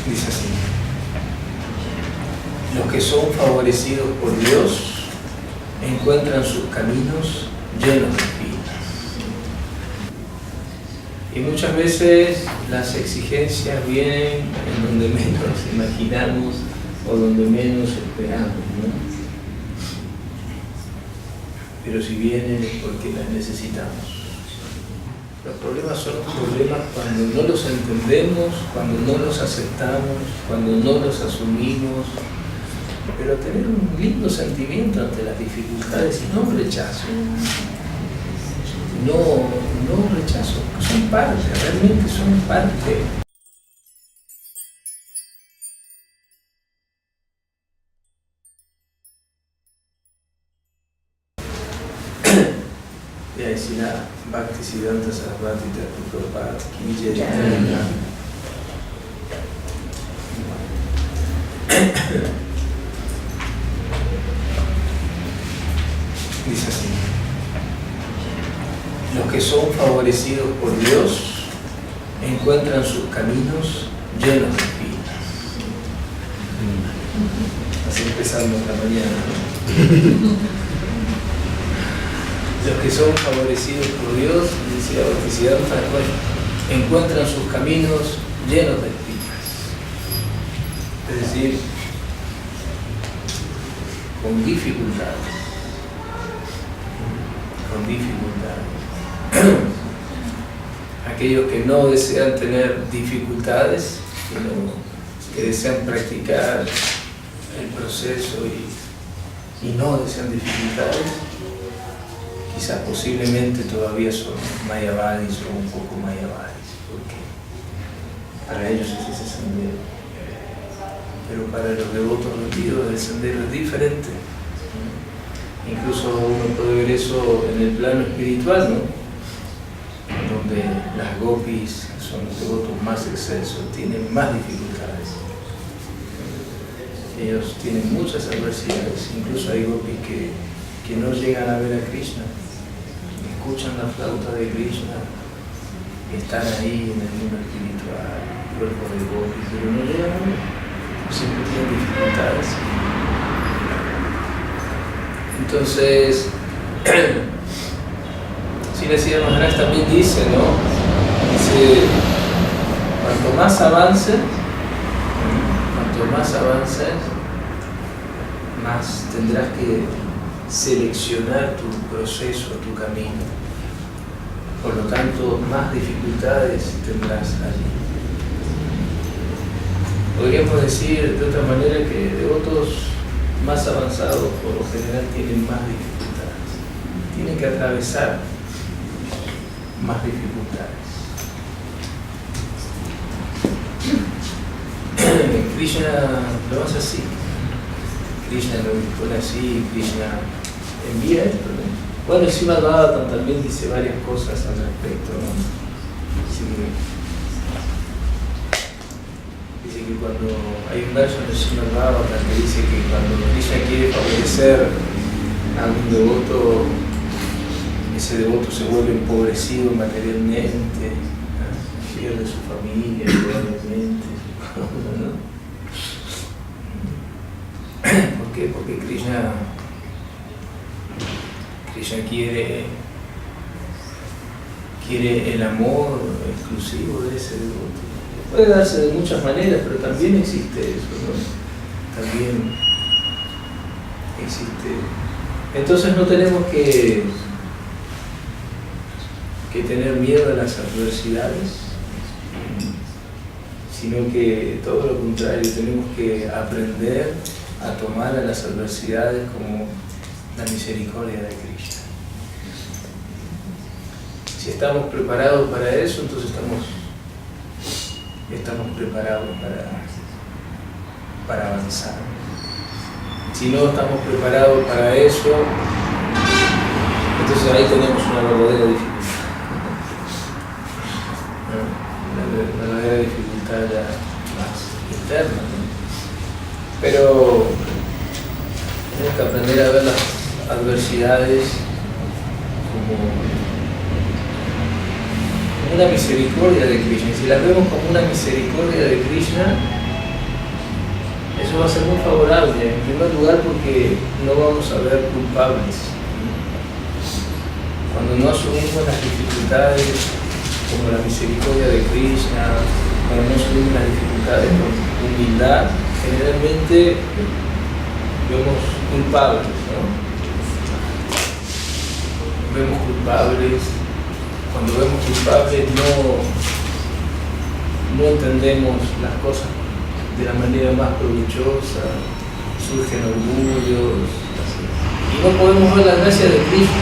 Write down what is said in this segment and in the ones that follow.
Dice así: los que son favorecidos por Dios encuentran sus caminos llenos de espinas. Y muchas veces las exigencias vienen en donde menos imaginamos o donde menos esperamos, ¿no? Pero si vienen es porque las necesitamos. Los problemas son los problemas cuando no los entendemos, cuando no los aceptamos, cuando no los asumimos. Pero tener un lindo sentimiento ante las dificultades y no un rechazo. No un rechazo, son parte, realmente son parte. Ya decía Bhaktisiddhanta Sarasvati Thakur Prabhupada ki jai. Dice así: los que son favorecidos por Dios encuentran sus caminos llenos de espinas. Así empezamos la mañana. Los que son favorecidos por Dios, decía Bhaktisiddhanta, encuentran sus caminos llenos de espinas. Es decir, con dificultades. Con dificultades. Aquellos que no desean tener dificultades, sino que desean practicar el proceso y no desean dificultades, quizás posiblemente todavía son mayavadis o un poco mayavadis, porque para ellos es ese sendero. Pero para los devotos rendidos el sendero es diferente. Incluso uno puede ver eso en el plano espiritual, ¿no? Donde las gopis, que son los devotos más excelsos, tienen más dificultades. Ellos tienen muchas adversidades. Incluso hay gopis que no llegan a ver a Krishna, escuchan la flauta de Krishna, están ahí en el mundo espiritual, cuerpo de gopis, pero no llegan a ver, siempre tienen dificultades. Entonces, Srila Sridhar Maharaj también dice, ¿no? Dice, cuanto más avances, más tendrás que seleccionar tu proceso, tu camino. Por lo tanto, más dificultades tendrás allí. Podríamos decir de otra manera que devotos más avanzados por lo general tienen más dificultades. Tienen que atravesar más dificultades. Krishna lo hace así. Krishna lo dispone así, Krishna envía esto, ¿no? Bueno, el Srimad Bhagavatam también dice varias cosas al respecto, ¿no? Dice que cuando hay un verso en el Srimad Bhagavatam que dice que cuando Krishna quiere favorecer a un devoto, ese devoto se vuelve empobrecido materialmente, ¿no? Pierde su familia, probablemente, ¿no? ¿Por qué? Porque Krishna quiere el amor exclusivo de ese devoto. Puede darse de muchas maneras, pero también existe eso, ¿no? También existe. Entonces no tenemos que tener miedo a las adversidades, sino que todo lo contrario, tenemos que aprender a tomar a las adversidades como la misericordia de Krishna. Si estamos preparados para eso, entonces estamos preparados para avanzar. Si no estamos preparados para eso, entonces ahí tenemos una verdadera dificultad. La verdadera dificultad ya más interna, ¿no? Pero tenemos que aprender a ver las adversidades como una misericordia de Krishna. Y si las vemos como una misericordia de Krishna, Eso va a ser muy favorable, en primer lugar porque no vamos a ver culpables. Cuando no asumimos las dificultades como la misericordia de Krishna, cuando no asumimos las dificultades con humildad, generalmente vemos culpables, ¿no? Vemos culpables, cuando vemos culpables no entendemos las cosas de la manera más provechosa, surgen orgullos, y no podemos ver la gracia de Cristo.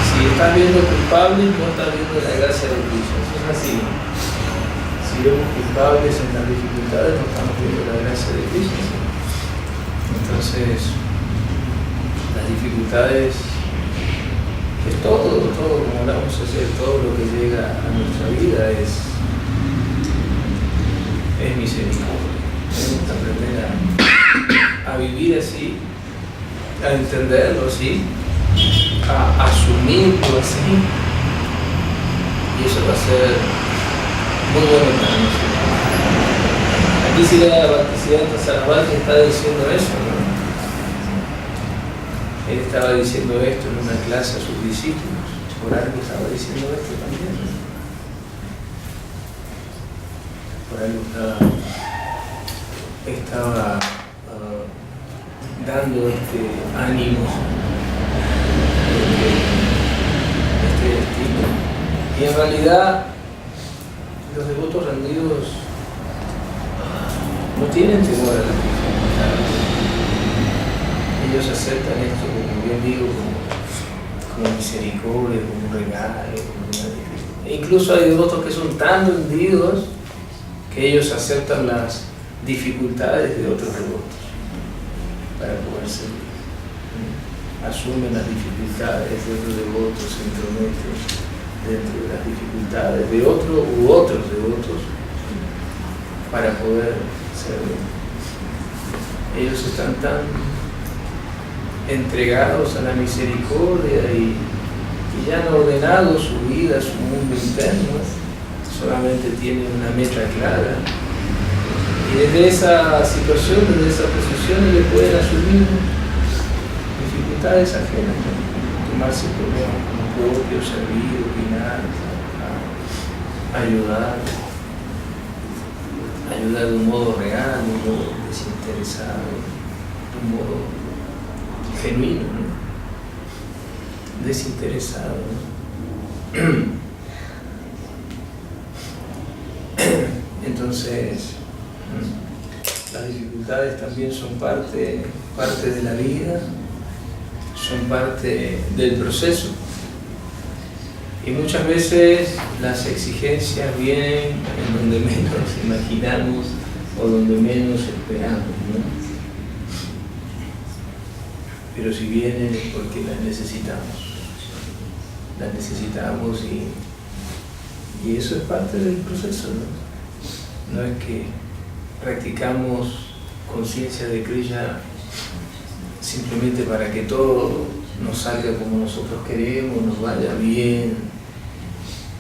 Si estás viendo culpables, no estás viendo la gracia de Cristo. Eso es así. Si vemos culpables en las dificultades, no estamos viendo la gracia de Cristo. Entonces, las dificultades es todo, como hablamos ayer, todo lo que llega a nuestra vida es misericordia. Tenemos que aprender a vivir así, a entenderlo así, a asumirlo así, y eso va a ser muy bueno para nosotros. Aquí sí la Bhaktisiddhanta Sarasvati está diciendo eso, ¿no? Él estaba diciendo esto en una clase a sus discípulos, por algo estaba diciendo esto también, ¿no? Por algo estaba dando este ánimo, este destino. Y en realidad los devotos rendidos no tienen temor a las dificultades. Ellos aceptan esto, como bien digo, como misericordia, como un regalo, como una dificultad. E incluso hay devotos que son tan rendidos que ellos aceptan las dificultades de otros devotos para poder servir. Asumen las dificultades de otros devotos, se entrometen dentro de las dificultades de otros u otros devotos para poder servir. Ellos están tan entregados a la misericordia y ya han ordenado su vida, su mundo interno. Solamente tienen una meta clara y desde esa situación, desde esa posición, ellos pueden asumir dificultades ajenas, ¿no? Tomarse problemas como propios, servir, opinar, ayudar de un modo real, de un modo desinteresado, de un modo genuino, ¿no? Desinteresado, ¿no? Entonces, las dificultades también son parte de la vida, son parte del proceso. Y muchas veces las exigencias vienen en donde menos imaginamos o donde menos esperamos, ¿no? Pero si vienen es porque las necesitamos. Las necesitamos y eso es parte del proceso, ¿no? No es que practicamos conciencia de Krishna simplemente para que todo nos salga como nosotros queremos, nos vaya bien,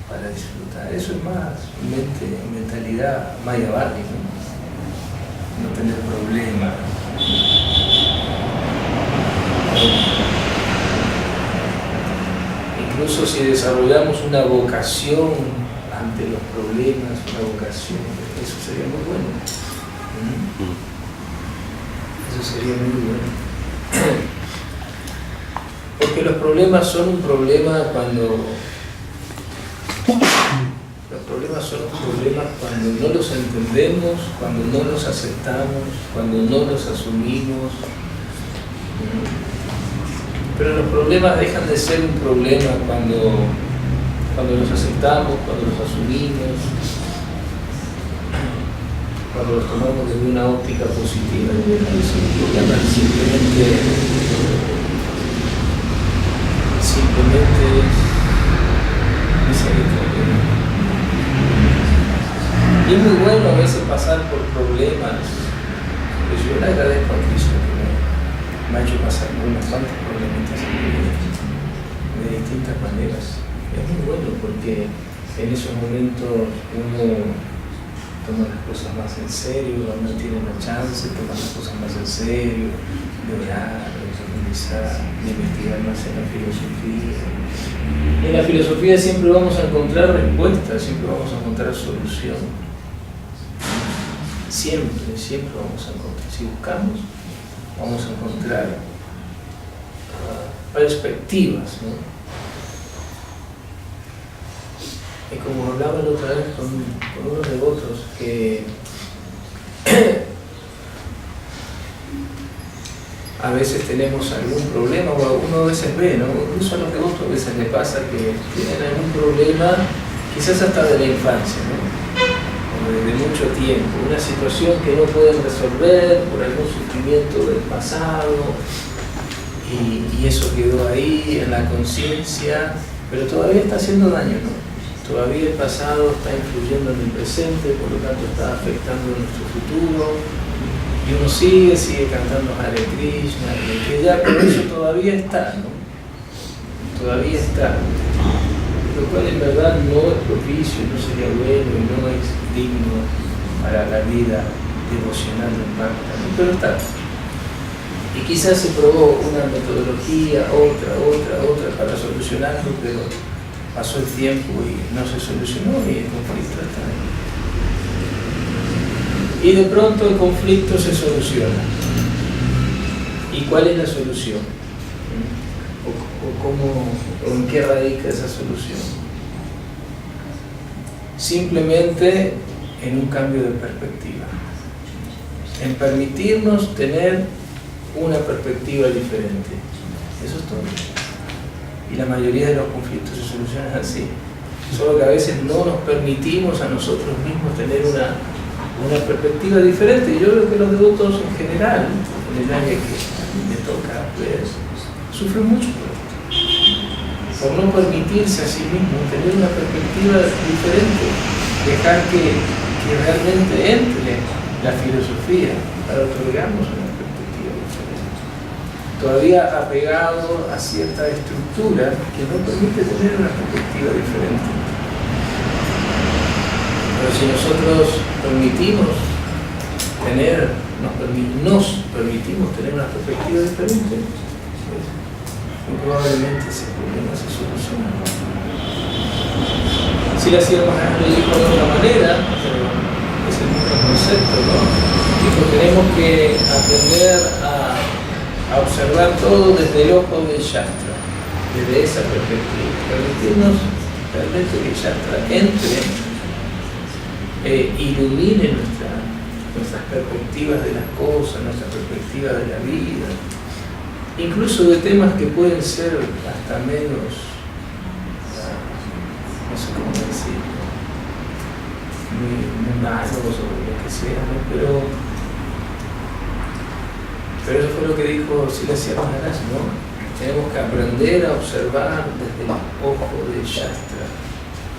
para disfrutar. Eso es más mentalidad mayavadi, ¿no? No tener problemas. Incluso si desarrollamos una vocación ante los problemas, una vocación, eso sería muy bueno. Eso sería muy bueno. Porque los problemas son un problema cuando no los entendemos, cuando no los aceptamos, cuando no los asumimos. Pero los problemas dejan de ser un problema cuando los aceptamos, cuando los asumimos, cuando los tomamos desde una óptica positiva. Simplemente es misericordia. Y es muy bueno a veces pasar por problemas. Pues yo le agradezco a Cristo que me ha hecho pasar por unas cuantas problemitas en mi vida, de distintas maneras. Es muy bueno porque en esos momentos uno toman las cosas más en serio, cuando tienen la chance, toman las cosas más en serio, de orar, de profundizar, de investigar más en la filosofía. Y en la filosofía siempre vamos a encontrar respuestas, siempre vamos a encontrar solución. Siempre vamos a encontrar. Si buscamos, vamos a encontrar perspectivas, ¿no? Y como hablaba la otra vez con unos devotos, que a veces tenemos algún problema, o uno a veces ve, ¿no? Incluso a los devotos a veces les pasa que tienen algún problema, quizás hasta de la infancia, ¿no? O desde mucho tiempo, una situación que no pueden resolver por algún sufrimiento del pasado, y eso quedó ahí en la conciencia, pero todavía está haciendo daño, ¿no? Todavía el pasado está influyendo en el presente, por lo tanto está afectando nuestro futuro, y uno sigue cantando Hare Krishna, y que ya por eso todavía está, ¿no? Todavía está, lo cual en verdad no es propicio, no sería bueno y no es digno para la vida devocional del Bhakta, ¿no? Pero está. Y quizás se probó una metodología, otra para solucionarlo, pero pasó el tiempo y no se solucionó y el conflicto está ahí. Y de pronto el conflicto se soluciona. ¿Y cuál es la solución? ¿O en qué radica esa solución? Simplemente en un cambio de perspectiva. En permitirnos tener una perspectiva diferente. Eso es todo. Y la mayoría de los conflictos se solucionan así. Solo que a veces no nos permitimos a nosotros mismos tener una perspectiva diferente. Y yo creo que los devotos en general, en el área que me toca ver, sufren mucho por no permitirse a sí mismos tener una perspectiva diferente, dejar que realmente entre la filosofía para otorgarnos una perspectiva diferente. Todavía apegado a cierta estructura que no permite tener una perspectiva diferente. Pero si nosotros nos permitimos tener una perspectiva diferente, pues, muy probablemente ese problema se soluciona. Si la Sierra Maharaj lo dijo de otra manera, pero es el mismo concepto, ¿no? Dijo, tenemos que aprender a observar todo desde el ojo del Shastra, desde esa perspectiva, permitirnos realmente que el Shastra entre, ilumine nuestras perspectivas de las cosas, nuestra perspectiva de la vida, incluso de temas que pueden ser hasta menos, no sé cómo decirlo, muy malos o lo que sea, ¿no? Pero eso fue lo que dijo Srila Sierra Maharaj, ¿no? Tenemos que aprender a observar desde el ojo del Shastra.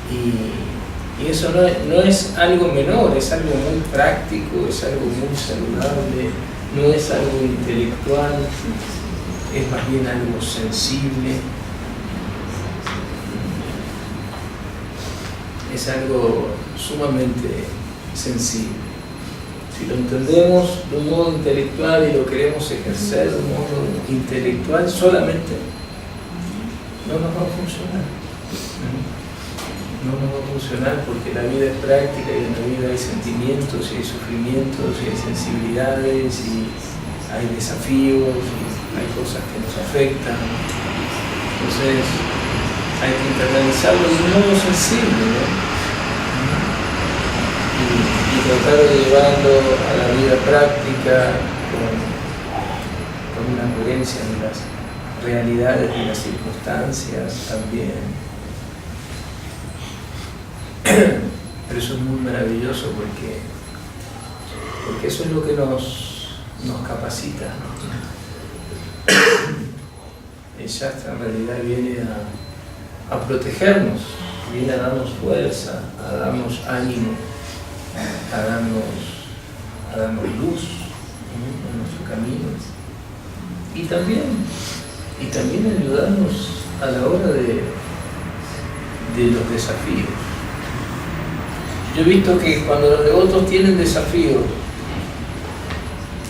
Y eso no es algo menor, es algo muy práctico, es algo muy saludable, no es algo intelectual, es más bien algo sensible, es algo sumamente sensible. Si lo entendemos de un modo intelectual y lo queremos ejercer de un modo intelectual solamente, no nos va a funcionar. No nos va a funcionar porque la vida es práctica y en la vida hay sentimientos y hay sufrimientos y hay sensibilidades y hay desafíos y hay cosas que nos afectan. Entonces hay que internalizarlo de un modo sensible, ¿no? Y tratar de llevarlo a la vida práctica con una coherencia en las realidades y las circunstancias también. Pero eso es muy maravilloso porque eso es lo que nos capacita, ¿no? El Shastra en realidad viene a protegernos, viene a darnos fuerza, a darnos ánimo, a darnos luz, ¿no? En nuestro camino, y también ayudarnos a la hora de los desafíos. Yo he visto que cuando los devotos tienen desafíos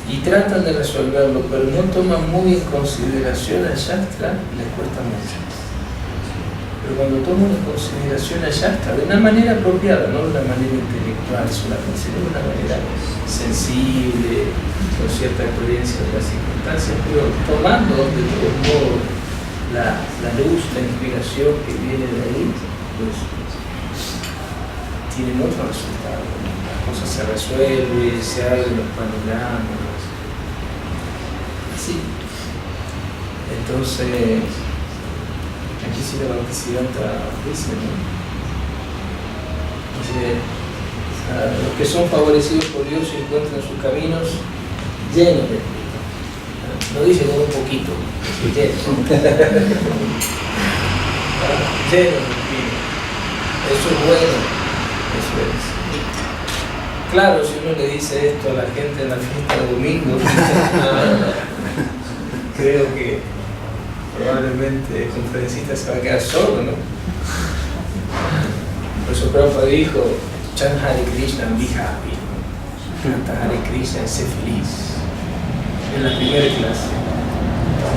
y tratan de resolverlo, pero no toman muy en consideración el Shastra, les cuesta mucho. Pero cuando toman en consideración el Shastra, de una manera apropiada, no de una manera intelectual solamente, sino de una manera sensible, con cierta experiencia de las circunstancias, pero tomando de todos modos la luz, la inspiración que viene de ahí, pues tienen otro resultado. Las cosas se resuelven, se abren los panoramas. Así. Entonces, aquí sí la Bhaktisiddhanta dice, ¿no? Dice, los que son favorecidos por Dios se encuentran sus caminos llenos de espíritu. No dice con un poquito, dice llenos. Llenos de espíritu. Eso es bueno. Eso es. Claro, si uno le dice esto a la gente en la fiesta de domingo, creo que probablemente el conferencista se va a quedar solo, ¿no? Por eso Prabhupada dijo, chant Hare Krishna and be happy. Canta Hare Krishna y sé feliz. En la primera clase.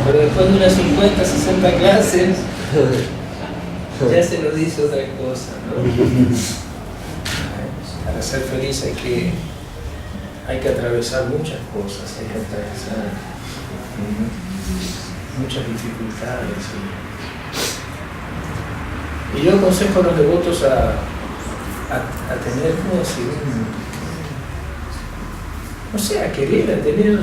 Pero después de unas 50, 60 clases, ya se nos dice otra cosa, ¿no? Para ser feliz hay que atravesar muchas cosas, hay que atravesar muchas dificultades. Y yo aconsejo a los devotos a tener, ¿cómo decir? No sé, a querer, a tener,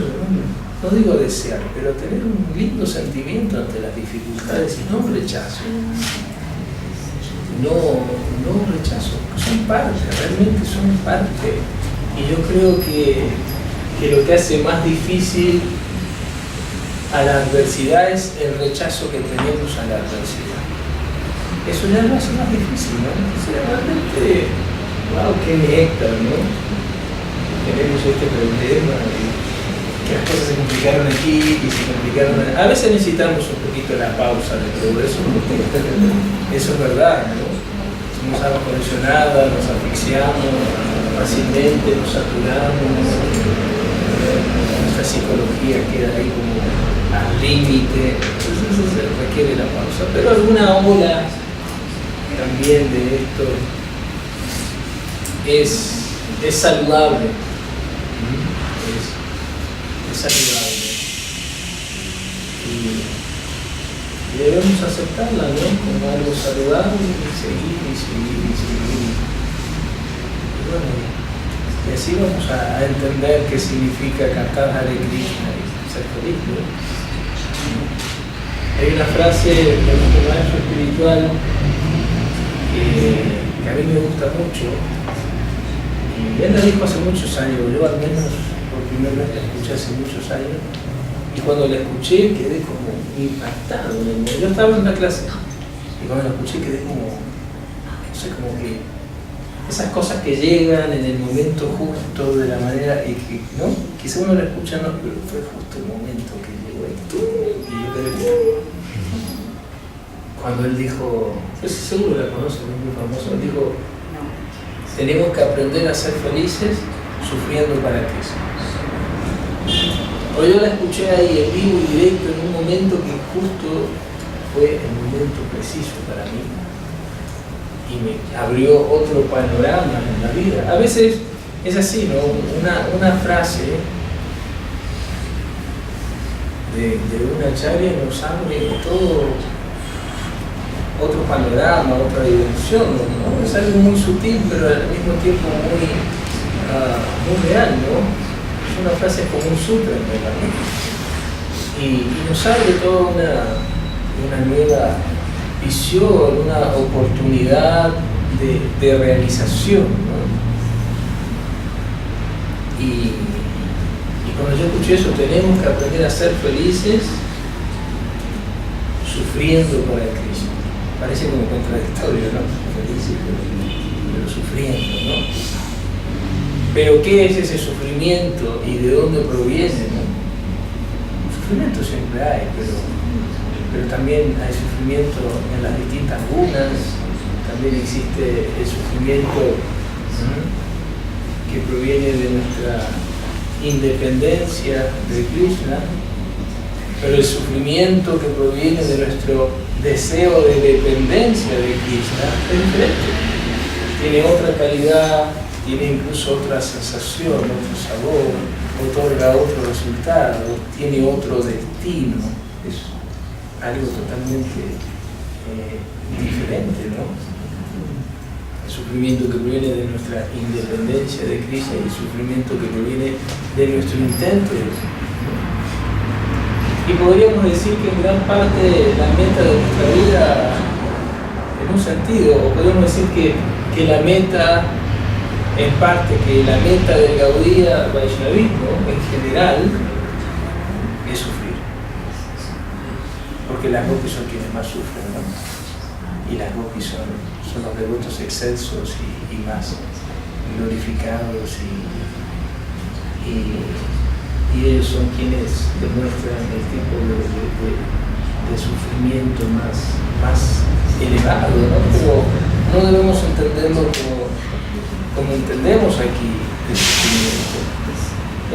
no digo desear, pero tener un lindo sentimiento ante las dificultades y no un rechazo. No rechazo, son parte, realmente son parte. Y yo creo que lo que hace más difícil a la adversidad es el rechazo que tenemos a la adversidad. Eso ya lo hace más difícil, ¿no? O sea, realmente, wow, qué néctar, ¿no? Tenemos este problema, que las cosas se complicaron aquí y se complicaron allá. A veces necesitamos un poquito la pausa de todo eso, porque eso es verdad, ¿no? Somos algo condicionadas, nos asfixiamos fácilmente, nos saturamos, nuestra psicología queda ahí como al límite, entonces eso se requiere la pausa. Pero alguna ola también de esto es saludable. Es saludable. Y debemos aceptarla, ¿no? Como algo saludable y seguir. Y bueno, y así vamos a entender qué significa cantar Hare Krishna y ser feliz, ¿no? Hay una frase de un maestro espiritual que a mí me gusta mucho, y él la dijo hace muchos años, yo al menos por primera vez la escuché hace muchos años, y cuando la escuché quedé como impactado. Yo estaba en la clase y cuando la escuché quedé como, no sé, como que esas cosas que llegan en el momento justo, de la manera, y que, ¿no? Quizá uno la escucha, no, pero fue justo el momento que llegó y yo quedé. Cuando él dijo, seguro la conocen, es muy famoso, él dijo, tenemos que aprender a ser felices sufriendo para Krishna. Pero yo la escuché ahí en vivo y directo en un momento que justo fue el momento preciso para mí y me abrió otro panorama en la vida. A veces es así, ¿no? Una frase de una acharya nos abre todo otro panorama, otra dimensión, ¿no? Es algo muy sutil, pero al mismo tiempo muy real, ¿no? Es una frase como un sutra, ¿verdad? Y nos abre toda una nueva visión, una oportunidad de realización, ¿no? Y cuando yo escuché eso, tenemos que aprender a ser felices sufriendo por el Krishna. Parece como contradictorio, ¿no? Felices, pero sufriendo, ¿no? Pero ¿qué es ese sufrimiento y de dónde proviene, ¿no? Sufrimiento siempre hay, pero también hay sufrimiento en las distintas gunas, también existe el sufrimiento que proviene de nuestra independencia de Krishna, pero el sufrimiento que proviene de nuestro deseo de dependencia de Krishna es diferente. Tiene otra calidad, tiene incluso otra sensación, otro sabor, otorga otro resultado, tiene otro destino. Es algo totalmente diferente, ¿no? El sufrimiento que proviene de nuestra independencia de Krishna y el sufrimiento que proviene de nuestro intento. Y podríamos decir que en gran parte la meta de nuestra vida, en un sentido, o podríamos decir que la meta, en parte, que la meta del Gaudiya Vaishnavismo en general es sufrir. Porque las gopis son quienes más sufren, ¿no? Y las gopis son los devotos excelsos y más glorificados y ellos son quienes demuestran el tipo de sufrimiento más elevado, ¿no? Pero no debemos entenderlo como entendemos aquí el sufrimiento.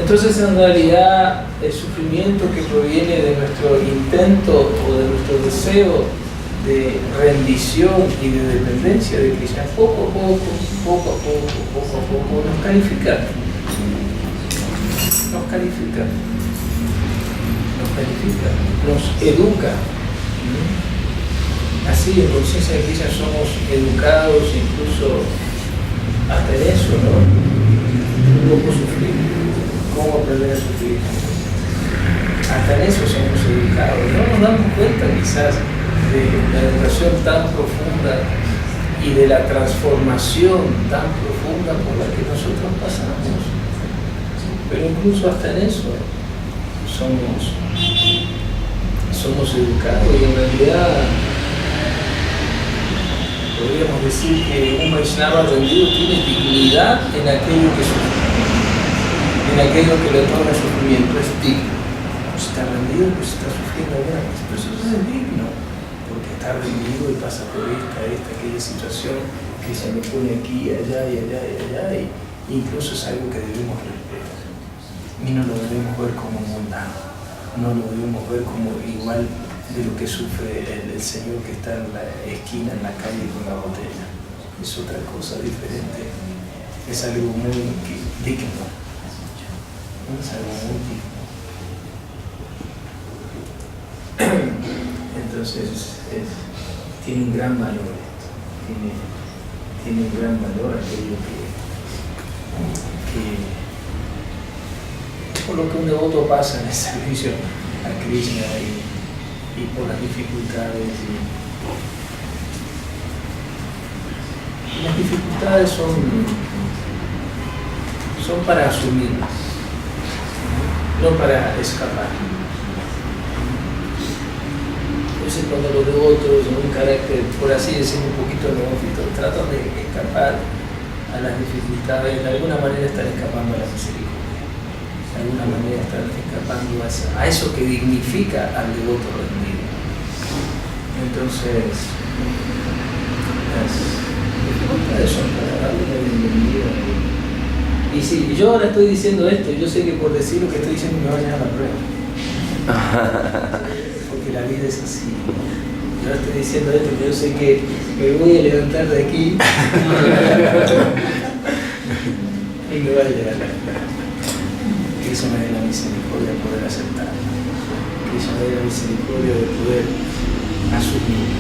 Entonces, en realidad, el sufrimiento que proviene de nuestro intento o de nuestro deseo de rendición y de dependencia de Krishna, poco a poco nos califica, nos educa. Así, en conciencia de Krishna somos educados incluso hasta en eso, ¿no? ¿Cómo sufrir? ¿Cómo aprender a sufrir? Hasta en eso somos educados. No nos damos cuenta quizás de la educación tan profunda y de la transformación tan profunda por la que nosotros pasamos. Pero incluso hasta en eso somos educados y en realidad podríamos decir que un Vaishnava rendido tiene dignidad en aquello que sufre, en aquello que le otorga sufrimiento, es digno. Si está rendido, pues está sufriendo gratis, pero eso es digno, porque está rendido y pasa por aquella situación que se me pone aquí, allá, y incluso es algo que debemos respetar. Y no lo debemos ver como mundano, no lo debemos ver como igual de lo que sufre el señor que está en la esquina, en la calle con la botella. Es otra cosa diferente, es algo muy digno, es algo muy digno. Entonces tiene un gran valor, tiene un gran valor aquello que por lo que un devoto pasa en el servicio a Krishna y por las dificultades. Y las dificultades son para asumirlas, no para escapar. Entonces cuando los devotos en un carácter, por así decirlo, un poquito neófito, tratan de escapar a las dificultades, de alguna manera están escapando a la misericordia. De alguna manera están escapando a eso que dignifica al devoto rendido. Entonces, las dificultades son para darle la bienvenida. Y sí, yo ahora estoy diciendo esto, yo sé que por decir lo que estoy diciendo me vayan a la prueba. Porque la vida es así. Yo ahora estoy diciendo esto, pero yo sé que me voy a levantar de aquí y me va a llegar la prueba. Que eso me dé la misericordia de poder aceptar, que eso me dé la misericordia de poder asumir.